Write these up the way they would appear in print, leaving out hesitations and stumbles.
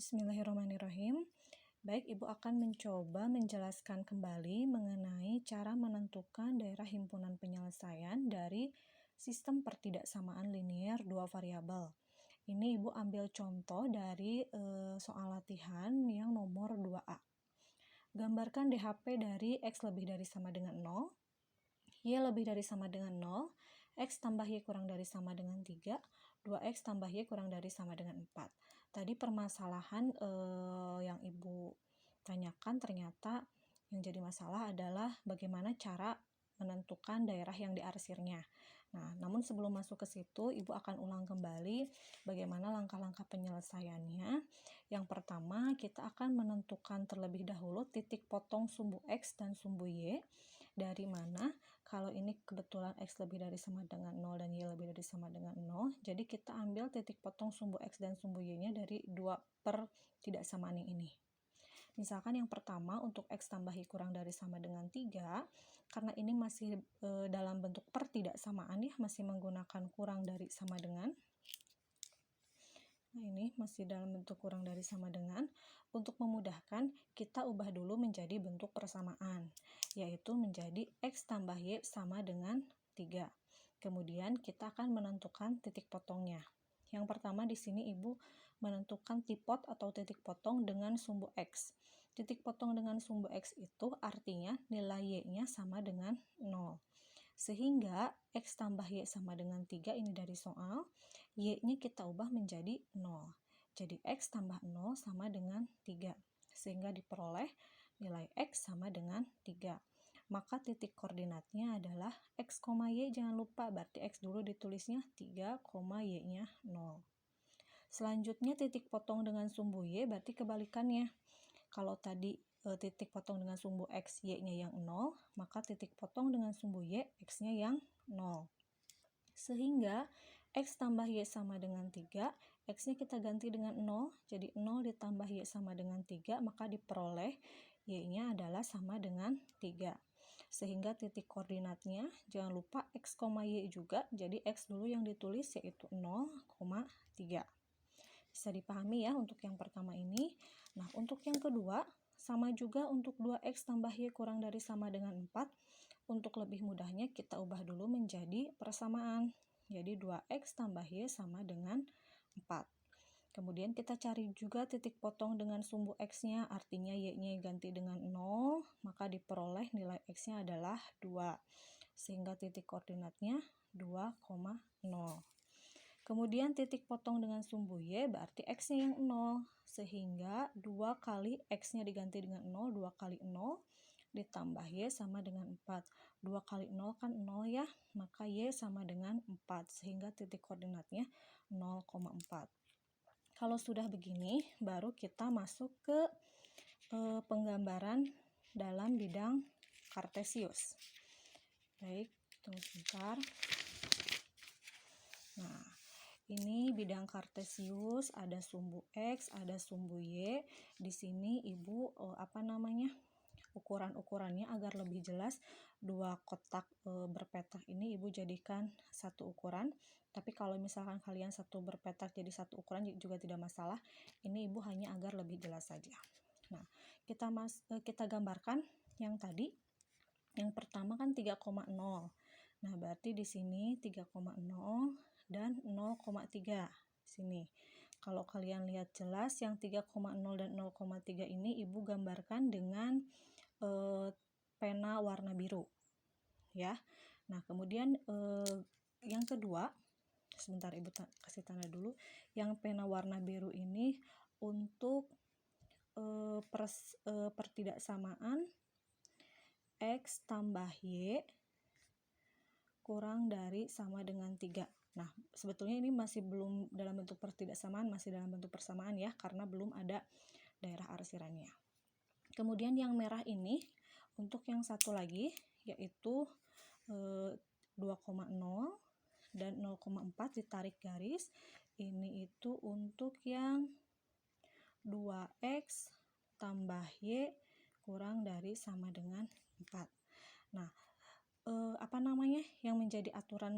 Bismillahirrahmanirrahim. Baik, Ibu akan mencoba menjelaskan kembali mengenai cara menentukan daerah himpunan penyelesaian dari sistem pertidaksamaan linier dua variabel. Ini Ibu ambil contoh dari soal latihan yang nomor 2A. Gambarkan DHP dari X lebih dari sama dengan 0, Y lebih dari sama dengan 0, X tambah Y kurang dari sama dengan 3, 2X tambah Y kurang dari sama dengan 4. Tadi permasalahan yang Ibu tanyakan ternyata yang jadi masalah adalah bagaimana cara menentukan daerah yang diarsirnya. Nah, namun sebelum masuk ke situ, Ibu akan ulang kembali bagaimana langkah-langkah penyelesaiannya. Yang pertama, kita akan menentukan terlebih dahulu titik potong sumbu X dan sumbu Y. Dari mana? Kalau ini kebetulan X lebih dari sama dengan 0 dan Y lebih dari sama dengan 0, jadi kita ambil titik potong sumbu X dan sumbu Y-nya dari 2 per tidak samaan ini. Misalkan yang pertama untuk X tambah Y kurang dari sama dengan 3, karena ini masih dalam bentuk pertidaksamaan ya, masih menggunakan kurang dari sama dengan. Nah, ini masih dalam bentuk kurang dari sama dengan. Untuk memudahkan, kita ubah dulu menjadi bentuk persamaan, yaitu menjadi X tambah Y sama dengan 3. Kemudian kita akan menentukan titik potongnya. Yang pertama di sini Ibu menentukan tipot atau titik potong dengan sumbu X. Titik potong dengan sumbu X itu artinya nilai Y-nya sama dengan 0. Sehingga X tambah Y sama dengan 3 ini dari soal, Y-nya kita ubah menjadi 0. Jadi X tambah 0 sama dengan 3. Sehingga diperoleh nilai X sama dengan 3. Maka titik koordinatnya adalah X, Y, jangan lupa berarti X dulu ditulisnya 3, Y-nya 0. Selanjutnya titik potong dengan sumbu Y berarti kebalikannya. Kalau tadi titik potong dengan sumbu X, Y-nya yang 0, maka titik potong dengan sumbu Y, X-nya yang 0. Sehingga X tambah Y sama dengan 3, X-nya kita ganti dengan 0, jadi 0 ditambah Y sama dengan 3, maka diperoleh Y-nya adalah sama dengan 3. Sehingga titik koordinatnya, jangan lupa X, Y juga, jadi X dulu yang ditulis yaitu 0, 3. Bisa dipahami ya untuk yang pertama ini. Nah, untuk yang kedua, sama juga untuk 2X tambah Y kurang dari sama dengan 4. Untuk lebih mudahnya kita ubah dulu menjadi persamaan. Jadi 2X tambah Y sama dengan 4. Kemudian kita cari juga titik potong dengan sumbu X-nya, artinya Y-nya ganti dengan 0, maka diperoleh nilai X-nya adalah 2. Sehingga titik koordinatnya 2,0. Kemudian titik potong dengan sumbu Y berarti X-nya yang 0. Sehingga 2 kali X-nya diganti dengan 0, 2 kali 0 ditambah Y sama dengan 4. 2 kali 0 kan 0 ya, maka Y sama dengan 4. Sehingga titik koordinatnya 0,4. Kalau sudah begini, baru kita masuk ke penggambaran dalam bidang kartesius. Baik, tunggu sebentar. Nah, ini bidang kartesius, ada sumbu X, ada sumbu Y. Di sini Ibu ukuran-ukurannya agar lebih jelas, dua kotak berpetak ini Ibu jadikan satu ukuran. Tapi kalau misalkan kalian satu berpetak jadi satu ukuran juga tidak masalah. Ini Ibu hanya agar lebih jelas saja. Nah, kita gambarkan yang tadi. Yang pertama kan 3,0. Nah, berarti di sini 3,0 dan 0,3 sini. Kalau kalian lihat jelas yang 3,0 dan 0,3 ini Ibu gambarkan dengan pena warna biru ya. Nah, kemudian yang kedua, sebentar Ibu kasih tanda dulu. Yang pena warna biru ini untuk pertidaksamaan X tambah Y kurang dari sama dengan 3. Nah, sebetulnya ini masih belum dalam bentuk pertidaksamaan, masih dalam bentuk persamaan ya, karena belum ada daerah arsirannya. Kemudian yang merah ini untuk yang satu lagi, yaitu 2,0 dan 0,4 ditarik garis. Ini itu untuk yang 2X tambah Y kurang dari sama dengan 4. Nah, yang menjadi aturan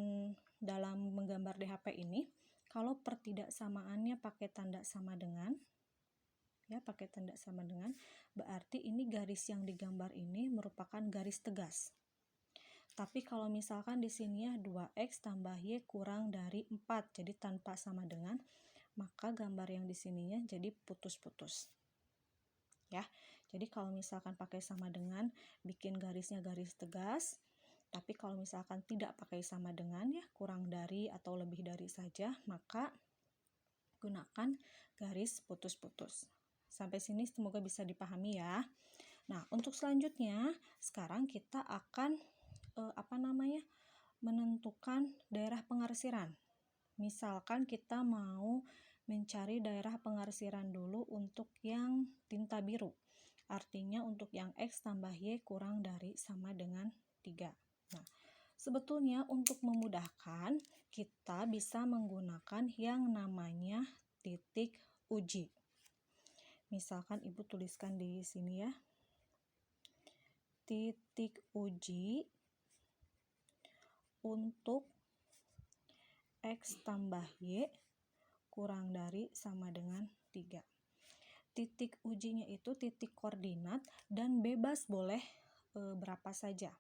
dalam menggambar DHP ini, kalau pertidaksamaannya pakai tanda sama dengan, Ya, pakai tanda sama dengan, berarti ini garis yang digambar ini merupakan garis tegas. Tapi kalau misalkan di sini ya 2x tambah y kurang dari 4, jadi tanpa sama dengan, maka gambar yang di sininya jadi putus-putus. Ya, jadi kalau misalkan pakai sama dengan, bikin garisnya garis tegas. Tapi kalau misalkan tidak pakai sama dengan ya, kurang dari atau lebih dari saja, maka gunakan garis putus-putus. Sampai sini semoga bisa dipahami ya. Nah, untuk selanjutnya, sekarang kita akan menentukan daerah pengarsiran. Misalkan kita mau mencari daerah pengarsiran dulu untuk yang tinta biru. Artinya untuk yang X tambah Y kurang dari sama dengan 3. Nah, sebetulnya untuk memudahkan, kita bisa menggunakan yang namanya titik uji. Misalkan Ibu tuliskan di sini ya. Titik uji untuk X tambah Y kurang dari sama dengan 3. Titik ujinya itu titik koordinat dan bebas boleh berapa saja.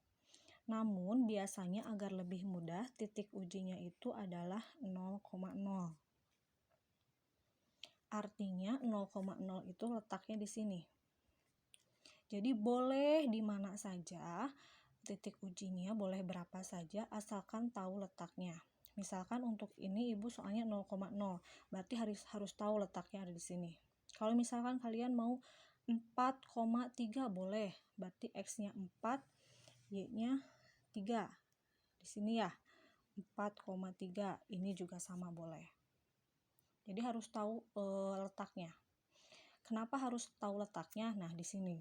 Namun biasanya agar lebih mudah, titik ujinya itu adalah 0,0. Artinya 0,0 itu letaknya di sini. Jadi boleh di mana saja, titik ujinya boleh berapa saja asalkan tahu letaknya. Misalkan untuk ini Ibu soalnya 0,0, berarti harus tahu letaknya ada di sini. Kalau misalkan kalian mau 4,3 boleh, berarti X-nya 4, Y-nya 3. Di sini ya, 4,3, ini juga sama boleh. Jadi harus tahu letaknya. Kenapa harus tahu letaknya? Nah, di sini.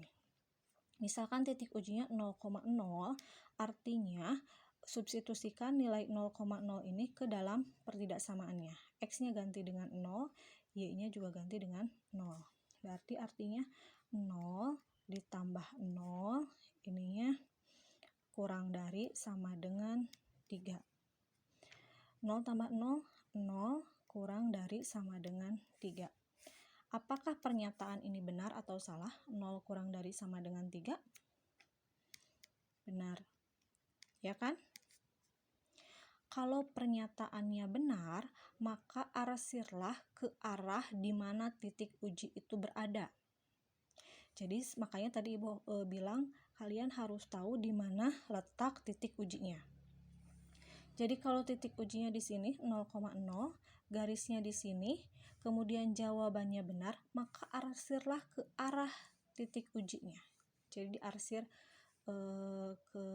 Misalkan titik ujinya 0,0, artinya substitusikan nilai 0,0 ini ke dalam pertidaksamaannya. X-nya ganti dengan 0, Y-nya juga ganti dengan 0. Berarti artinya 0 ditambah 0, ininya kurang dari sama dengan 3. 0 tambah 0, 0 kurang dari sama dengan 3. Apakah pernyataan ini benar atau salah? 0 kurang dari sama dengan 3? Benar. Ya kan? Kalau pernyataannya benar, maka arsirlah ke arah di mana titik uji itu berada. Jadi makanya tadi Ibu bilang kalian harus tahu di mana letak titik ujinya. Jadi kalau titik ujinya di sini 0,0, garisnya di sini, kemudian jawabannya benar, maka arsirlah ke arah titik ujinya. Jadi diarsir ke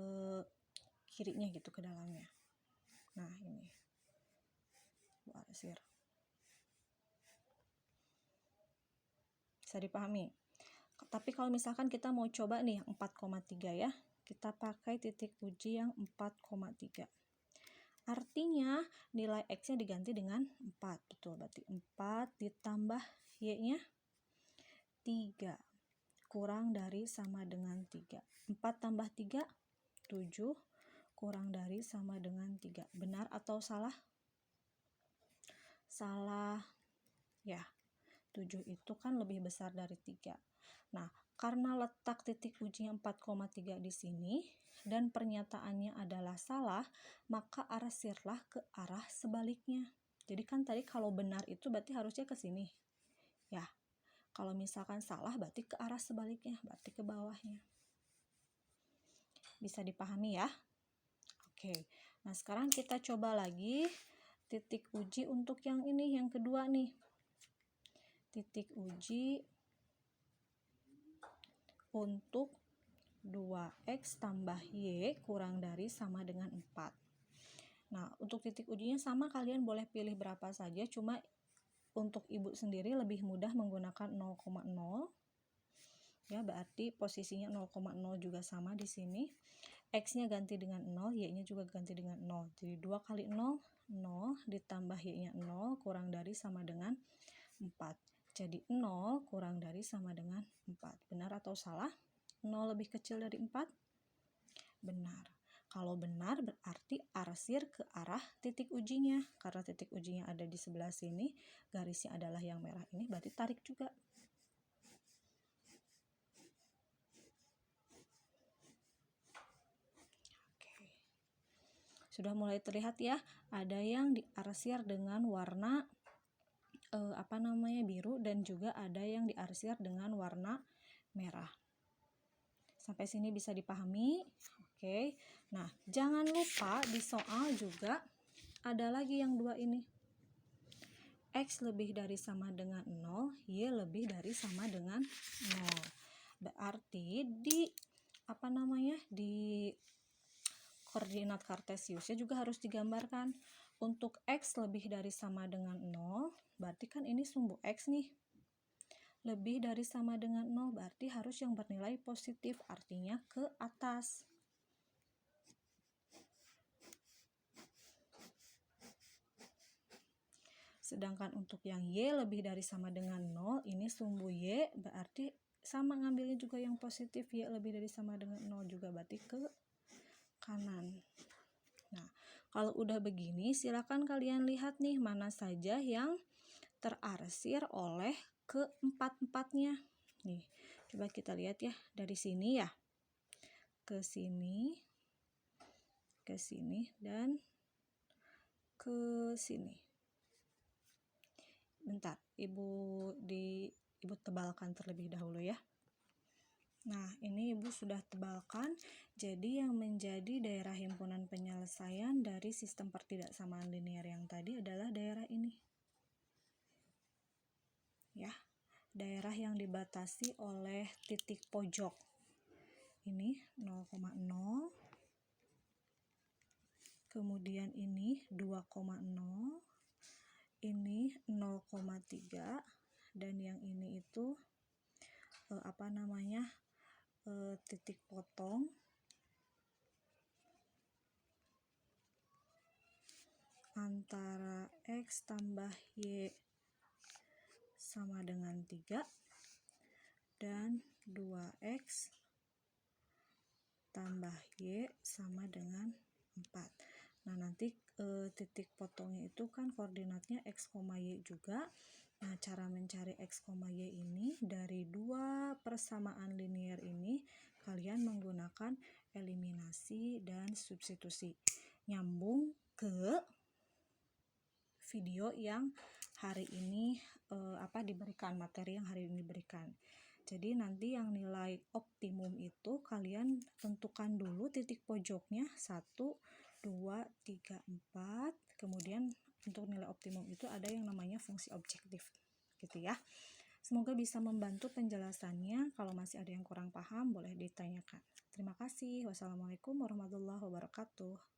kirinya gitu, ke dalamnya. Nah, ini. Arsir. Bisa dipahami? Tapi kalau misalkan kita mau coba nih yang 4,3 ya, kita pakai titik uji yang 4,3. Artinya nilai X-nya diganti dengan 4. Betul, berarti 4 ditambah Y-nya 3. Kurang dari sama dengan 3. 4 tambah 3, 7. Kurang dari sama dengan 3. Benar atau salah? Salah. Ya, 7 itu kan lebih besar dari 3. Nah, karena letak titik ujinya 4,3 di sini, dan pernyataannya adalah salah, maka arsirlah ke arah sebaliknya. Jadi kan tadi kalau benar itu berarti harusnya ke sini. Ya, kalau misalkan salah berarti ke arah sebaliknya, berarti ke bawahnya. Bisa dipahami ya? Oke, nah sekarang kita coba lagi titik uji untuk yang ini, yang kedua nih. Titik uji untuk 2x tambah y kurang dari sama dengan 4. Nah, untuk titik ujinya sama, kalian boleh pilih berapa saja, cuma untuk Ibu sendiri lebih mudah menggunakan 0,0. Ya, berarti posisinya 0,0 juga sama di sini. X-nya ganti dengan 0, Y-nya juga ganti dengan 0. Jadi 2 kali 0, 0 ditambah Y-nya 0 kurang dari sama dengan 4. Jadi 0 kurang dari sama dengan 4. Benar atau salah? 0 lebih kecil dari 4? Benar. Kalau benar berarti arsir ke arah titik ujinya. Karena titik ujinya ada di sebelah sini, garisnya adalah yang merah ini, berarti tarik juga. Sudah mulai terlihat ya, ada yang diarsir dengan warna biru dan juga ada yang diarsir dengan warna merah. Sampai sini bisa dipahami? Oke. Nah, jangan lupa di soal juga ada lagi yang dua ini. X lebih dari sama dengan 0, Y lebih dari sama dengan 0. Berarti di koordinat kartesiusnya juga harus digambarkan. Untuk X lebih dari sama dengan 0, berarti kan ini sumbu X nih. Lebih dari sama dengan 0 berarti harus yang bernilai positif, artinya ke atas. Sedangkan untuk yang Y lebih dari sama dengan 0, ini sumbu Y, berarti sama ngambilnya juga yang positif, Y lebih dari sama dengan 0 juga berarti ke kanan. Nah, kalau udah begini, silakan kalian lihat nih mana saja yang terarsir oleh keempat-empatnya. Nih, coba kita lihat ya dari sini ya. Ke sini, dan ke sini. Bentar, Ibu tebalkan terlebih dahulu ya. Nah, ini Ibu sudah tebalkan. Jadi yang menjadi daerah himpunan penyelesaian dari sistem pertidaksamaan linear yang tadi adalah daerah ini. Ya, daerah yang dibatasi oleh titik pojok. Ini 0,0. Kemudian ini 2,0. Ini 0,3 dan yang ini itu titik potong antara X tambah Y sama dengan 3 dan 2X tambah Y sama dengan 4. Nah, nanti titik potongnya itu kan koordinatnya X, Y juga. Nah, cara mencari X, Y ini dari dua persamaan linear ini kalian menggunakan eliminasi dan substitusi. Nyambung ke video yang hari ini diberikan, materi yang hari ini diberikan. Jadi nanti yang nilai optimum itu kalian tentukan dulu titik pojoknya 1, 2, 3, 4. Kemudian untuk nilai optimum itu ada yang namanya fungsi objektif gitu ya. Semoga bisa membantu penjelasannya. Kalau masih ada yang kurang paham boleh ditanyakan. Terima kasih. Wassalamualaikum warahmatullahi wabarakatuh.